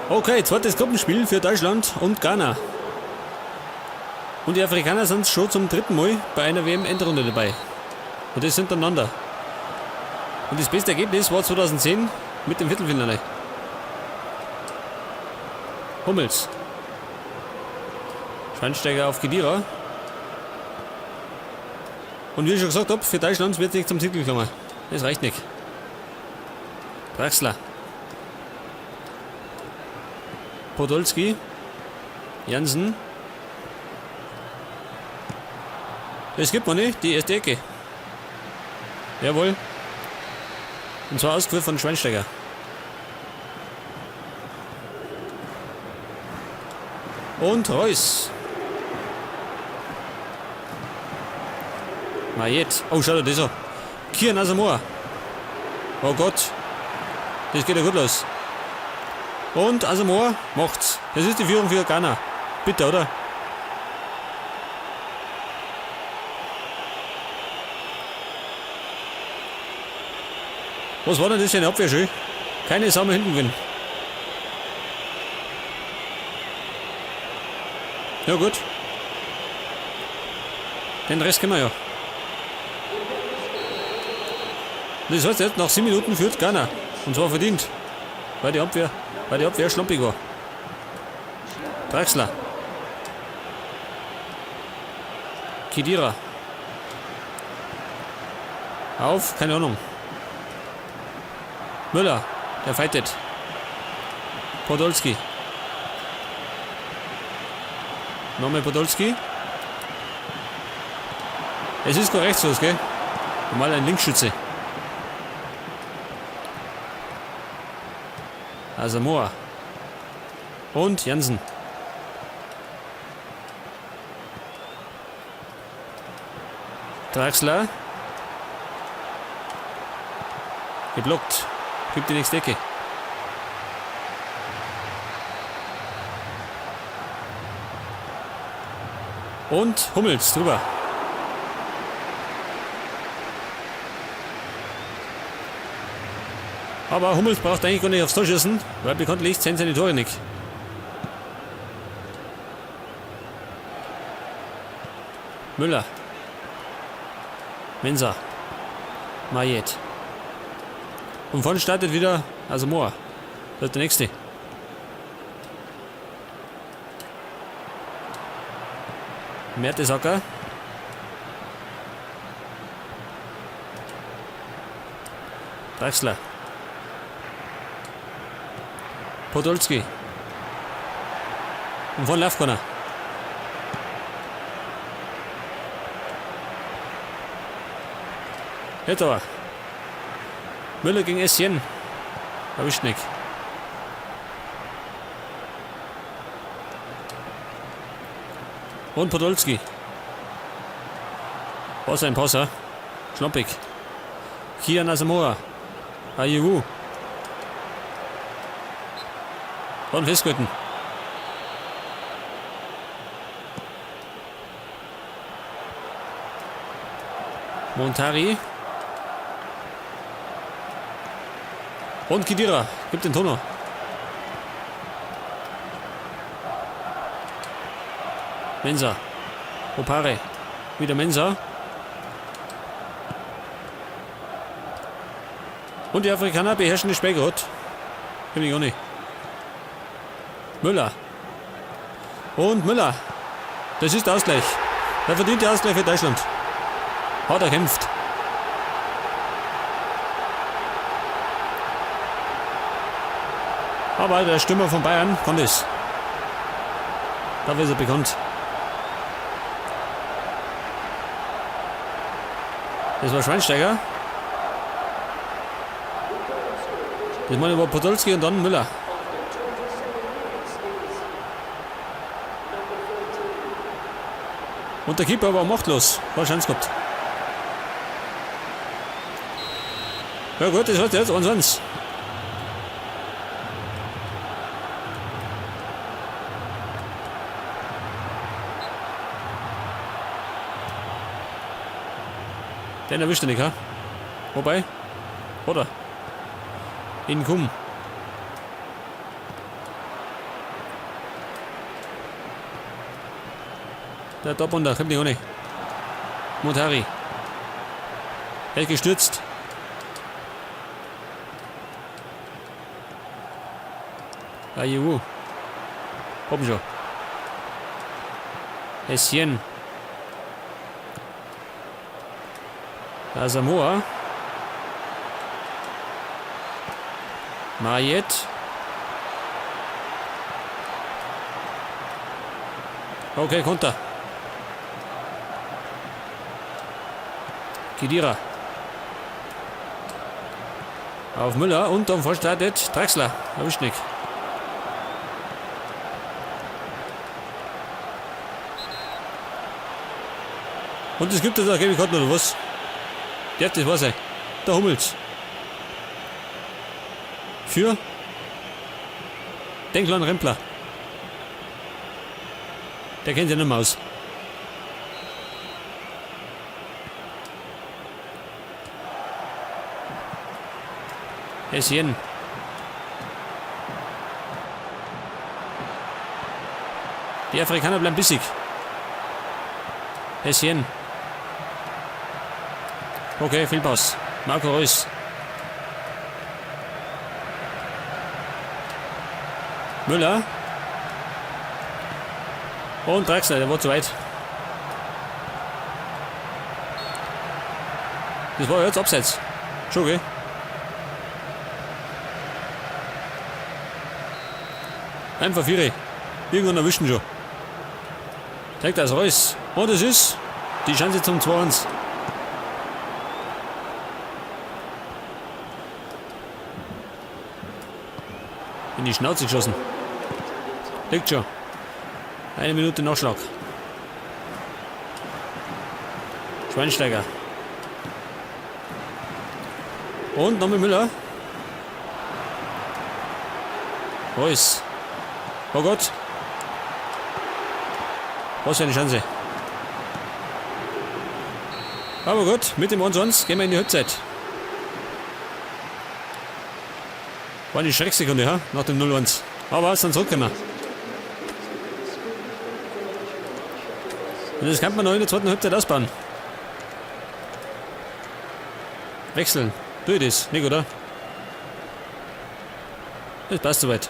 Okay, zweites Gruppenspiel für Deutschland und Ghana. Und die Afrikaner sind schon zum dritten Mal bei einer WM-Endrunde dabei. Und das hintereinander. Und das beste Ergebnis war 2010 mit dem Viertelfinale. Hummels. Schweinsteiger auf Khedira. Und wie ich schon gesagt habe, für Deutschland wird es nicht zum Titel kommen. Das reicht nicht. Draxler. Podolski. Jansen. Das gibt man nicht, die erste Ecke. Jawohl. Und zwar ausgeführt von Schweinsteiger. Und Reus. Mayet. Oh, schau dir das an. Kian Asamoah. Oh Gott. Das geht ja gut los. Und Asamoah macht's. Das ist die Führung für Ghana. Bitte, oder? Was war denn das für eine Abwehr schön? Keine Sau mehr hinten drin. Ja gut. Den Rest kennen wir ja. Das heißt jetzt, nach 7 Minuten führt Ghana. Und zwar verdient. Weil die Abwehr schlumpig war. Draxler. Khedira. Auf, keine Ahnung. Müller, der fightet. Podolski. Nochmal Podolski. Es ist kein Rechtslos, gell? Normal ein Linksschütze. Asamoah. Und Jansen. Draxler. Geblockt. Gibt die nächste Ecke. Und Hummels drüber. Aber Hummels braucht eigentlich gar nicht aufs Tor schießen, weil bekanntlich zählen seine Tore nicht. Müller. Mensah. Mayet. Und vorne startet wieder Asamoah. Das ist der nächste. Mertesacker. Draxler. Podolski. Und von Laufkorner. Jetzt aber. Müller gegen Essien. Erwischt nicht. Und Podolski. Was ein Passer. Schloppig. Kian Asamoah. Ayew. Und festgehalten. Montari. Und Khedira. Gibt den Tono. Mensah. Opare. Wieder Mensah. Und die Afrikaner beherrschen das Spiel gerade. Finde ich auch nicht. Müller. Und Müller. Das ist der Ausgleich. Der verdiente Ausgleich für Deutschland. Hat er kämpft. Aber der Stürmer von Bayern kann das. Dafür ist er bekannt. Das war Schweinsteiger. Das meine war Podolski und dann Müller. Und der Keeper war machtlos. War Chance gehabt. Ja gut, das heißt jetzt 1-1. Den erwischt er nicht, ha? Wobei? Oder? Inkum. Der Top runter, kommt nicht ohne. Montari. Er ist gestürzt. Ah, juhu. Oben schon. Essien. Asamoah. Mayet. Okay, Konter. Khedira. Auf Müller und dann verstartet Draxler. Erwischt nicht. Und es gibt jetzt auch gelbe Karten oder was? Ja, das war's. Der Hummels. Für den kleinen Rempler. Der kennt sich nicht mehr aus. Essien. Die Afrikaner bleiben bissig. Essien. Okay, viel Pass. Marco Reus. Müller. Und Draxler, der war zu weit. Das war jetzt abseits. Schon, gell? Einfach Viere. Irgendwann erwischen schon. Zeigt das Reus. Und es ist die Chance zum 2-1. In die Schnauze geschossen. Liegt schon. 1 Minute Nachschlag. Schweinsteiger. Und nochmal Müller. Reus. Oh Gott. Was für eine Chance. Aber gut, mit dem 1-1 gehen wir in die Halbzeit. War eine Schrecksekunde, ja? Nach dem 0-1. Aber es sind zurückgekommen. Und das kann man noch in der zweiten Halbzeit ausbauen. Wechseln. Tue ich das, nicht, oder? Das passt soweit.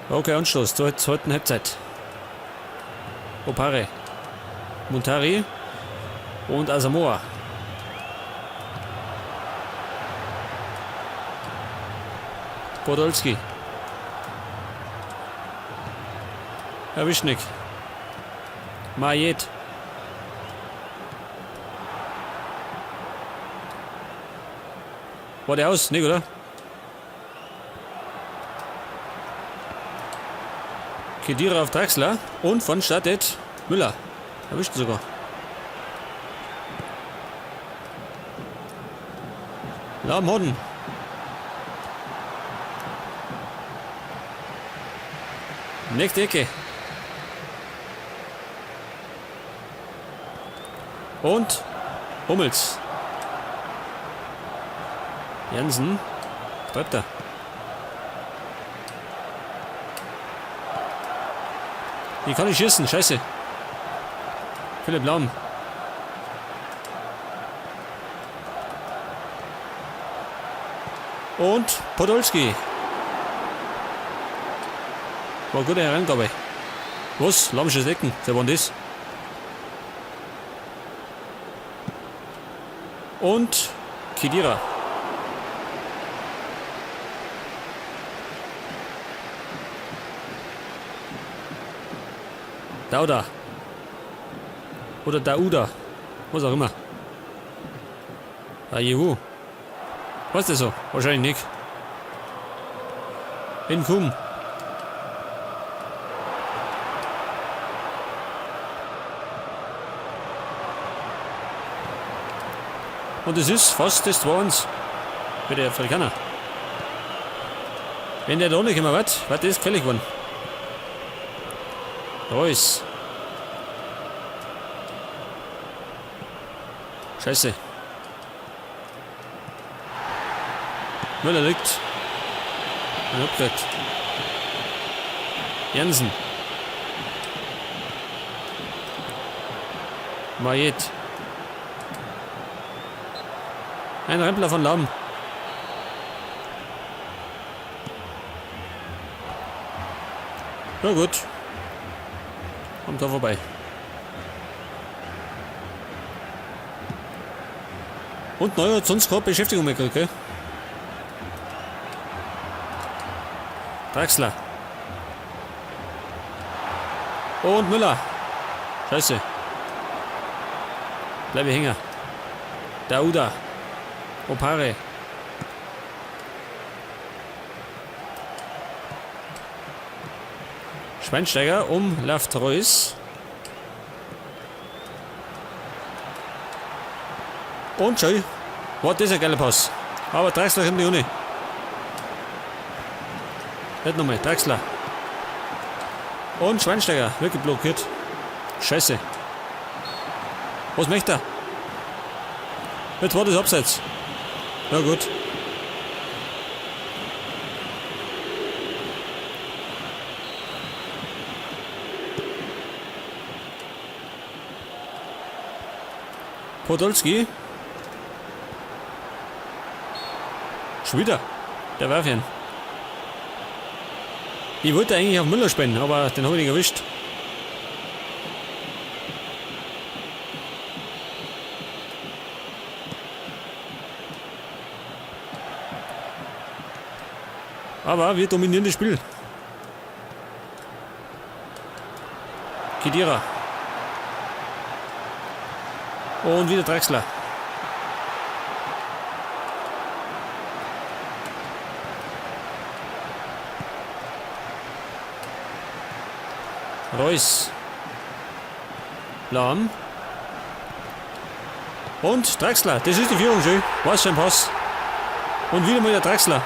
Okay, Anstoß zur zweiten Halbzeit. Opare. Montari. Und Asamoah. Podolski. Erwischnik. Mayet. War der aus? Nicht, oder? Khedira auf Draxler. Und von startet Müller. Erwischt sogar. Lahm Hodden. Nächste Ecke. Und Hummels. Jansen. Bleibt er. Wie kann ich schießen? Scheiße. Philipp Lahm. Und Podolski. War eine gute Herangabe. Was? Lahmisches Ecken. Wer war das? Und Khedira. Dauda. Oder Dauda. Was auch immer. Ah, juhu. Was ist das so? Wahrscheinlich nicht. Inkum. Und es ist fast das 2-1 für die Afrikaner. Wenn der da nicht immer wird das gefällig geworden. Reus. Scheiße. Müller liegt. Ein Abgritt. Jansen. Majet. Ein Rempler von Lamm. Na gut. Kommt da vorbei. Und Neuer hat sonst keine Beschäftigung mehr gekriegt, gell? Draxler. Und Müller. Scheiße. Bleibe hängen. Dauda. Opare. Schweinsteiger umläuft Reus. Und schau. War das ein geiler Pass. Aber Draxler kommt nicht ohne. Nicht nochmal. Draxler. Und Schweinsteiger. Wirklich blockiert. Scheiße. Was möchte er? Jetzt war das Abseits. Ja gut. Podolski. Schon wieder. Der Werfchen. Ich wollte eigentlich auf Müller spielen, aber den habe ich nicht erwischt. Aber wir dominieren das Spiel. Khedira. Und wieder Draxler. Reus. Lahm. Und Draxler. Das ist die Führung schön. Was für ein Pass. Und wieder mal der Draxler.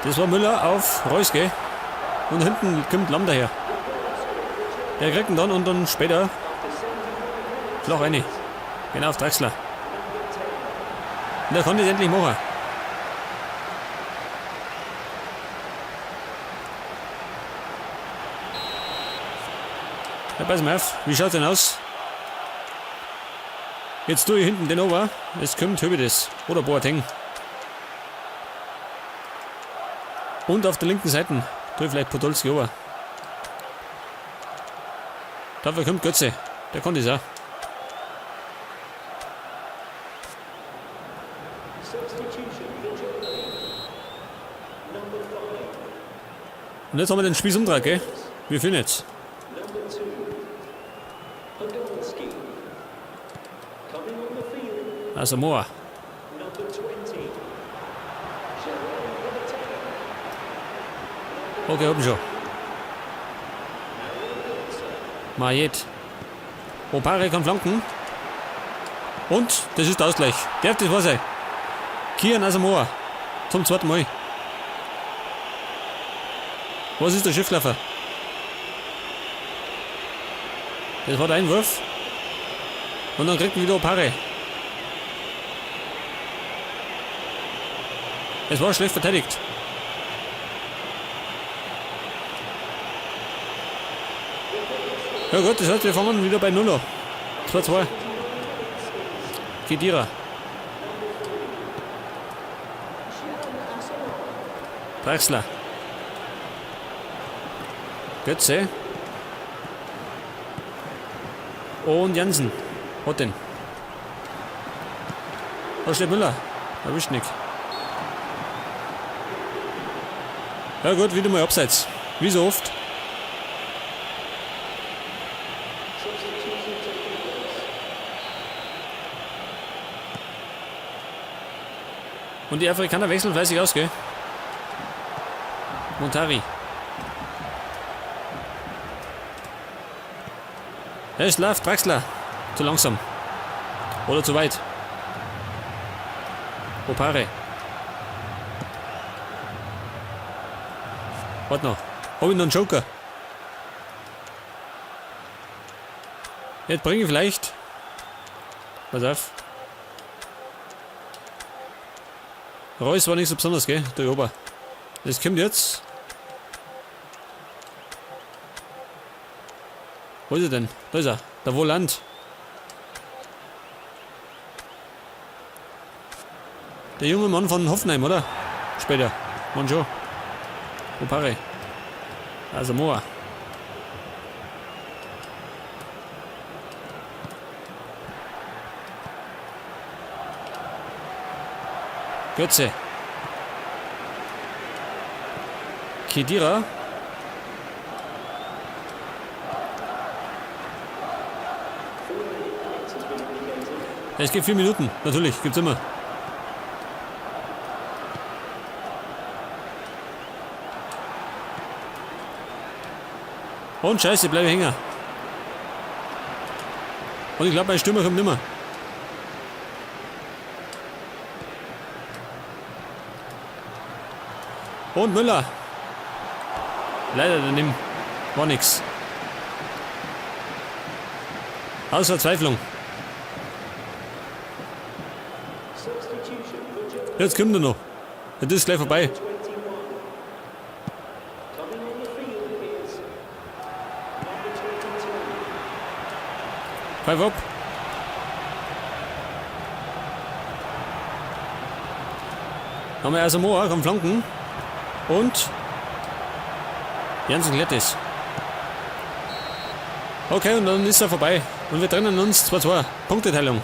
Das war Müller auf Reus, gell? Und hinten kommt Lamm daher. Der kriegt ihn dann und dann später flach rein. Genau auf Draxler. Und er kann das endlich machen. Ja, pass mal auf, wie schaut denn aus? Jetzt tue ich hinten den Ober. Es kommt Höbedes oder Boateng. Und auf der linken Seite tue ich vielleicht Podolski ober. Dafür kommt Götze. Der kann das auch. Und jetzt haben wir den Spießumtrag, gell? Wir führen jetzt. Also Moa. Okay, oben schon. Majet. Opare kann flanken. Und das ist der Ausgleich. Darf das wahr sein? Kian Asamoah. Zum zweiten Mal. Was ist der Schifflaufer? Das war der Einwurf. Und dann kriegt man wieder Opare. Es war schlecht verteidigt. Ja gut, das heißt, wir fangen wieder bei 0 an. 2-2. Khedira. Draxler. Götze. Und Jansen. Hat den. Da steht Müller. Erwischt nicht. Ja gut, wieder mal abseits. Wie so oft. Und die Afrikaner wechseln fleißig aus, gell? Montari. Es läuft Draxler. Zu langsam. Oder zu weit. Opare. Warte noch. Hab ich noch einen Joker? Jetzt bringe ich vielleicht. Pass auf. Reus war nicht so besonders, gell? Der Ober. Das kommt jetzt. Wo ist er denn? Da ist er. Der Volant. Der junge Mann von Hoffenheim, oder? Später. Mann schon. Opare. Also Moa. Götze. Khedira. Es geht 4 Minuten, natürlich, gibt's immer. Und scheiße, bleibe hängen. Und ich glaube, mein Stürmer kommt nimmer. Und Müller. Leider daneben. War nix. Aus Verzweiflung. Jetzt kommt er noch. Das ist gleich vorbei. Pfeif ab. Haben wir also Moa am Flanken. Und Jansen Glettis. Okay, und dann ist er vorbei. Und wir trennen uns 2-2. Punkteteilung.